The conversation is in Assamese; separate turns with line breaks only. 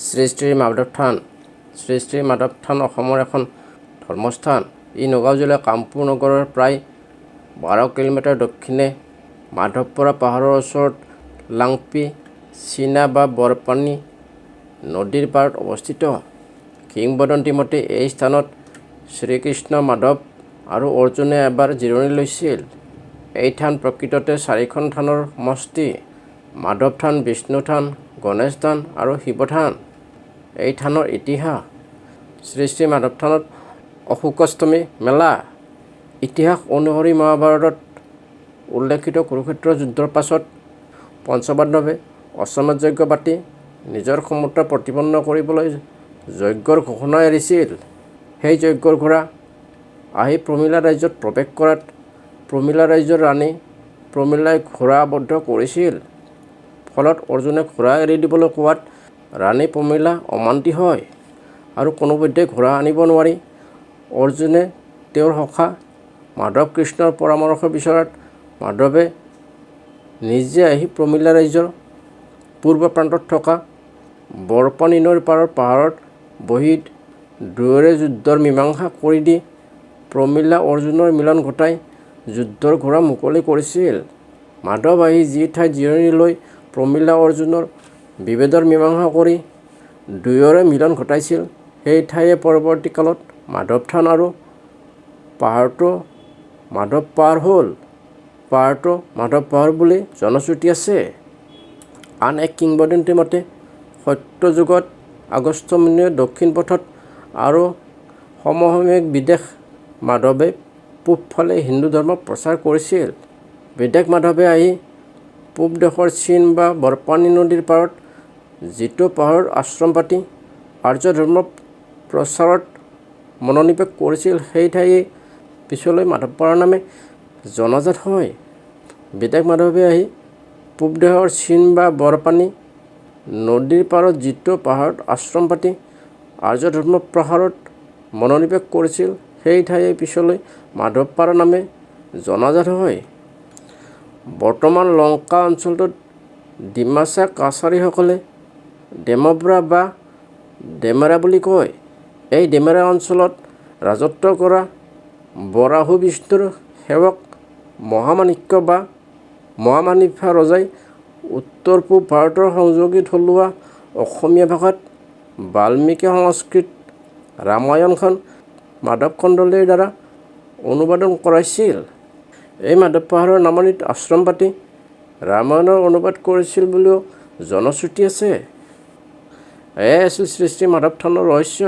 শ্ৰী শ্ৰী মাধৱ থান। শ্ৰী শ্ৰী মাধৱ থান অসমৰ এখন ধৰ্মস্থান। ই নগাঁও জিলাৰ কামপুৰ নগৰৰ প্ৰায় 12 কিলোমিটাৰ দক্ষিণে মাধৱপুৰা পাহাৰৰ ওচৰত লাংপি, চীনা বা বৰপানী নদীৰ পাৰত অৱস্থিত। কিংবদন্তি মতে এই স্থানত শ্ৰীকৃষ্ণ, মাধৱ আৰু অৰ্জুনে এবাৰ জিৰণি লৈছিল। এই থান প্ৰকৃততে 4খন থানৰ সমষ্টি: মাধৱ থান, বিষ্ণু থান, গণেশ থান আৰু শিৱ থান। এই থানৰ ইতিহাস: শ্ৰী শ্ৰী মাধৱ থানত অশোকাষ্টমী মেলা। ইতিহাস অনুসৰি মহাভাৰতত উল্লেখিত কুৰুক্ষেত্ৰ যুদ্ধৰ পাছত পঞ্চপাণ্ডৱে অশ্বমেধ যজ্ঞ পাতি নিজৰ ক্ষমতা প্ৰতিপন্ন কৰিবলৈ যজ্ঞৰ ঘোষণা এৰিছিল। সেই যজ্ঞৰ ঘোঁৰা আহি প্ৰমিলা ৰাজ্যত প্ৰৱেশ কৰাত প্ৰমিলা ৰাজ্যৰ ৰাণী প্ৰমিলাই ঘোঁৰা আবদ্ধ কৰিছিল। ফলত অৰ্জুনে ঘোঁৰা এৰি দিবলৈ কোৱাত ৰাণী প্ৰমিলা অমান্তি হয় আৰু কোনোপধ্যেই ঘোঁৰা আনিব নোৱাৰি অৰ্জুনে তেওঁৰ সখা মাধৱ কৃষ্ণৰ পৰামৰ্শ বিচৰাত মাধৱে নিজে আহি প্ৰমিলা ৰাজ্যৰ পূৰ্ব প্ৰান্তত থকা বৰপানী নৈৰ পাৰৰ পাহাৰত বহি দুয়োৰে যুদ্ধৰ মীমাংসা কৰি দি প্ৰমিলা অৰ্জুনৰ মিলন ঘটাই যুদ্ধৰ ঘোঁৰা মুকলি কৰিছিল। মাধৱ আহি যি ঠাইত জিৰণি লৈ প্ৰমিলা অৰ্জুনৰ বিভেদৰ মীমাংসা কৰি দুয়োৰে মিলন ঘটাইছিল সেই ঠাইয়ে পৰৱৰ্তী কালত মাধৱ থান আৰু পাহাৰটো মাধৱ পাহাৰ হ'ল। পাহাৰটো মাধৱ পাহাৰ বুলি জনশ্ৰুতি আছে। আন এক কিংবদন্তি মতে সত্য যুগত আগস্ত্য মুনিয়ে দক্ষিণ পথত আৰু সমসাময়িক বিদেশ মাধৱে পূব ফালে হিন্দু ধৰ্ম প্ৰচাৰ কৰিছিল। বিদেশ মাধৱে আহি পূব দেশৰ চীন বা বৰপানী নদীৰ পাৰত যিটো পাহাৰত আশ্ৰম পাতি আৰ্য ধৰ্ম প্ৰচাৰত মনোনিৱেশ কৰিছিল সেই ঠাইয়ে পিছলৈ মাধৱপাৰা নামে জনাজাত হয়। বিদেশ মাধৱে আহি পূব দেশৰ চীন বা বৰপানী নদীৰ পাৰত যিটো পাহাৰত আশ্ৰম পাতি আৰ্য ধৰ্ম প্ৰসাৰত মনোনিৱেশ কৰিছিল সেই ঠাইয়ে পিছলৈ মাধৱপাৰা নামে জনাজাত হয়। বৰ্তমান লংকা অঞ্চলটোত ডিমাচা কাছাৰীসকলে ডেমব্ৰা বা ডেমেৰা বুলি কয়। এই ডেমেৰা অঞ্চলত ৰাজত্ব কৰা বৰাহু বিষ্ণুৰ সেৱক মহামাণিক্য বা মহামাণিফা ৰজাই উত্তৰ পূব ভাৰতৰ সংযোগী থলুৱা অসমীয়া ভাষাত বাল্মীকি সংস্কৃত ৰামায়ণখন মাধৱ কন্দলীৰ দ্বাৰা অনুবাদন কৰাইছিল। এই মাধৱ পাহাৰৰ নামনিত আশ্ৰম পাতি ৰামায়ণৰ অনুবাদ কৰিছিল বুলিও জনশ্ৰুতি আছে। এয়াই আছিল শ্ৰী শ্ৰী মাধৱ থানৰ ৰহস্য।